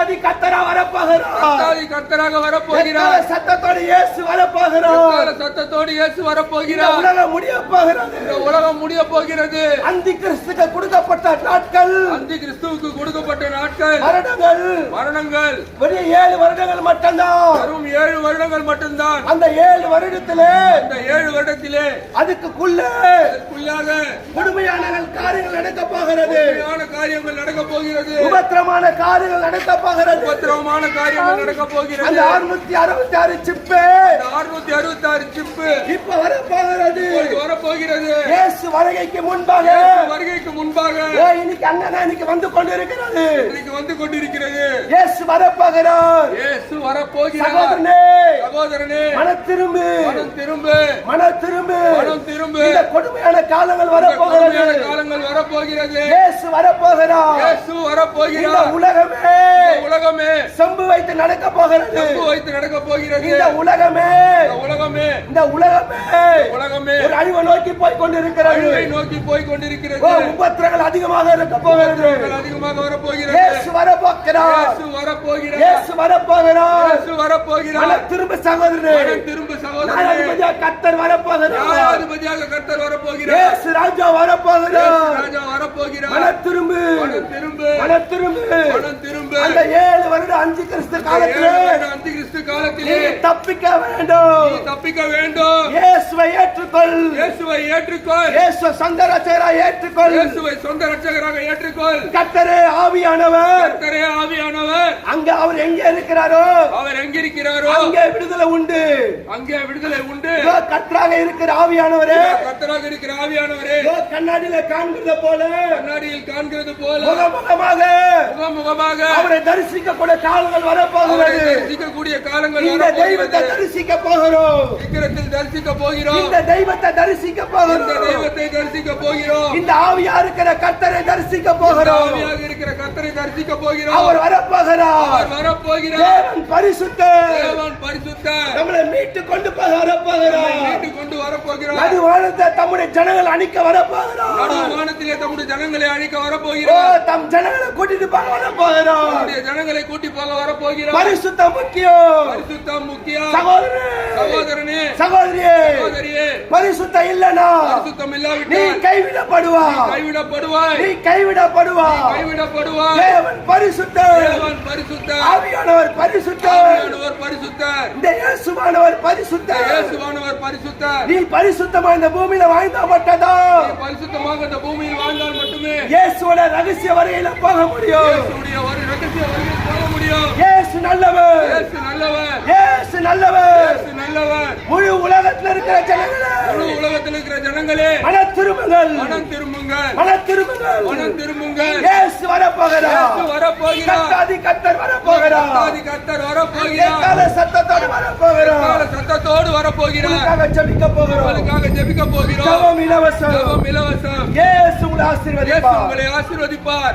கர்த்தாதி கர்த்தரா வரப்போகிறார். கர்த்தாதி கர்த்தராக வரப்போகிறார். சத்தத்தோடு இயேசு வரப்போகிறார். சத்தத்தோடு இயேசு வரப்போகிறார். உலகம் முடிய போகிறது. இந்த உலகம் முடிய போகிறது. அந்தி கிறிஸ்துக்கு கொடுக்கப்பட்ட நாட்கள், அந்தி கிறிஸ்துவுக்கு கொடுக்கப்பட்ட நாட்கள், மரணங்கள் வெறும் 7 வருடங்கள் மட்டும்தான். வெறும் 7 வருடங்கள் மட்டும்தான். அந்த 7 வருடத்திலே, அந்த 7 வருடத்திலே அதுக்குள்ளாக கொடுமையான காரியங்கள் நடக்க போகிறது. காரியங்கள் நடக்க போகிறது. உபத்திரமான காரியங்கள் நடக்க போகிறது. உபத்திரமான காரியங்கள் நடக்க போகிறது. அந்த 666 சிப்பு, 666 சிப்பு இப்ப வரப்போகிறது. வரப்போகிறது. இயேசு வருகைக்கு முன்பாக, வருகைக்கு முன்பாக இன்னைக்கு அங்கதான் இன்னைக்கு வந்து கொண்டிருக்கிறது. இன்னைக்கு வந்து கொண்டிருக்கிறது. இயேசு வரப்போகிறார். இயேசு வரப்போகிறார். சகோதரனே, சகோதரனே, மனம் திரும்பு, மனம் திரும்பு, மனம் திரும்பு, மனம் திரும்பு. இந்த கொடுமையான காலங்கள் வரப்போகிறது. காலங்கள் வரப்போகிறது. இயேசு வரப்போகிறார். இயேசு வரப்போகிறார். இந்த உலகமே, உலகமே செம்பு வைத்து நடக்க போகிறது. செம்பு வைத்து நடக்க போகிறது. இந்த உலகமே, உலகமே, இந்த உலகமே, உலகமே ஒரு அழிவை நோக்கி போய் கொண்டிருக்கிறது. அழிவை நோக்கி போய் கொண்டிருக்கிறது. உபத்திரங்கள் அதிகமாக இருக்க போகிறது. அதிகமாக வரப்போகிறது. இயேசு வரப்போகிறார். இயேசு வரப்போகிறார். இயேசு வரப்போகிறார். இயேசு வரப்போகிறார். மனம் திரும்ப சகோதரனே, மனம் திரும்ப சகோதரனே. நியாயாதிபதியாக கர்த்தர் வரப்போகிறார். நியாயாதிபதியாக கர்த்தர் வரப்போகிறார். இயேசு ராஜா வரப்போகிறார். ராஜா வரப்போகிறார். மனம் திரும்பு, மனம் திரும்பு, மனம் திரும்பு, மனம் திரும்பு. அந்த 7 வருட அந்தி கிறிஸ்து காலத்திலே, அந்தி கிறிஸ்து காலத்திலே நீ தப்பிக்க வேண்டும். நீ தப்பிக்க வேண்டும். இயேசுவை ஏற்றுக்கொள். இயேசுவை ஏற்றுக்கொள். இயேசு சொந்த ரட்சகராக ஏற்றுக்கொள். இயேசுவை சொந்த ரட்சகராக ஏற்றுக்கொள். கர்த்தரே ஆவியானவர். கர்த்தரே ஆவியானவர். அங்க அவர் எங்கே இருக்கிறாரோ, அவர் எங்கே இருக்கிறாரோ அங்கே விடுதலை உண்டு. அங்கே விடுதலை உண்டு. கர்த்தராக இருக்கிற ஆவியானவரே, கர்த்தராக இருக்கிற ஆவியானவரே, கண்ணாடியில காண்கிறது போல, கண்ணாடியில் காண்கிறது போல முகமுகமாக, முகமுகமாக அவரை தரிசிக்கக்கூடிய காலங்கள் வரப்போகிறது. தரிசிக்கக்கூடிய காலங்கள் இந்த தெய்வத்தை தரிசிக்க போகிறோம். சீக்கிரத்தில் தரிசிக்க போகிறோம். இந்த தெய்வத்தை தரிசிக்க போகிறோம். இந்த தெய்வத்தை தரிசிக்க போகிறோம். இந்த ஆவியா இருக்கிற கர்த்தரை தரிசிக்க போகிறோம். ஆவியாக இருக்கிற கர்த்தரை தரிசிக்க போகிறோம். அவர் வரப்போகிறார். அவர் வரப்போகிறார். தேவன் பரிசுத்தர். தேவன் பரிசுத்தர். நம்மளை மீட்டு கொண்டு போக வரப்போகிறார். மீட்டு கொண்டு வரப்போகிறார். நடுவானத்தை தம்முடைய ஜனங்கள் அணிக்க வரப்போகிறார். நடுவானத்திலே தம்முடைய ஜனங்களை அணிக்க வரப்போகிறார். தம் ஜனங்களை கூட்டிட்டு போக வரப்போகிறார். தம்முடைய ஜனங்களை கூட்டி போக வரப்போகிறார். பரிசுத்தம் முக்கியம். பரிசுத்தம் முக்கியம். சகோதரனே, சகோதரனே, சகோதரியே, சகோதரியே, பரிசுத்தம் இல்லனா பரிசுத்தம் இல்லாவிட்டால் நீ கைவிடப்படுவாய். கைவிடப்படுவாய். நீ கைவிடப்படுவாய். கைவிடப்படுவாய். தேவன் பரிசுத்தர். தேவன் பரிசுத்தர். ஆவியானவர் பரிசுத்தர். ஆவியானவர் பரிசுத்தர். இந்த இயேசுவானவர் பரிசுத்தர். இயேசுவானவர் பரிசுத்தர். நீ பரிசுத்தமா இந்த பூமியில வாழ்ந்தா மட்டும்தான், நீ பரிசுத்தமாக இந்த பூமியில் வாழ்ந்தால் மட்டுமே இயேசுவோட ரகசிய வருகையில போக முடியும். இயேசுவுடைய ஒரு ரகசிய வருகையில் போக முடியும். இயேசு நல்லவர். இயேசு நல்லவர். இயேசு நல்லவர். இயேசு நல்லவர். முழு உலகத்தில் இருக்கிற ஜனங்களே, முழு உலகத்தில் இருக்கிற ஜனங்களே, மனம் திரும்புங்கள். மனம் திரும்புங்கள். மனம் திரும்புங்கள். மனம் திரும்புங்கள். இயேசு வரப்போகிறார். இயேசு வரப்போகிறார். கர்த்தாதி கர்த்தர் வரப்போகிறார். கர்த்தாதி கர்த்தர் வரப்போகிறார். எக்கால சத்தத்தோடு வரப்போகிறார். எக்கால சத்தத்தோடு வரப்போகிறார். உங்களுக்காக ஜெபிக்க போகிறோம். உங்களுக்காக ஜெபிக்க போகிறோம். ஜெபம் இலவசம். ஜெபம் இலவசம். இயேசு உங்களை இயேசு ஆசீர்வதிப்பார். உங்களை ஆசீர்வதிப்பார்.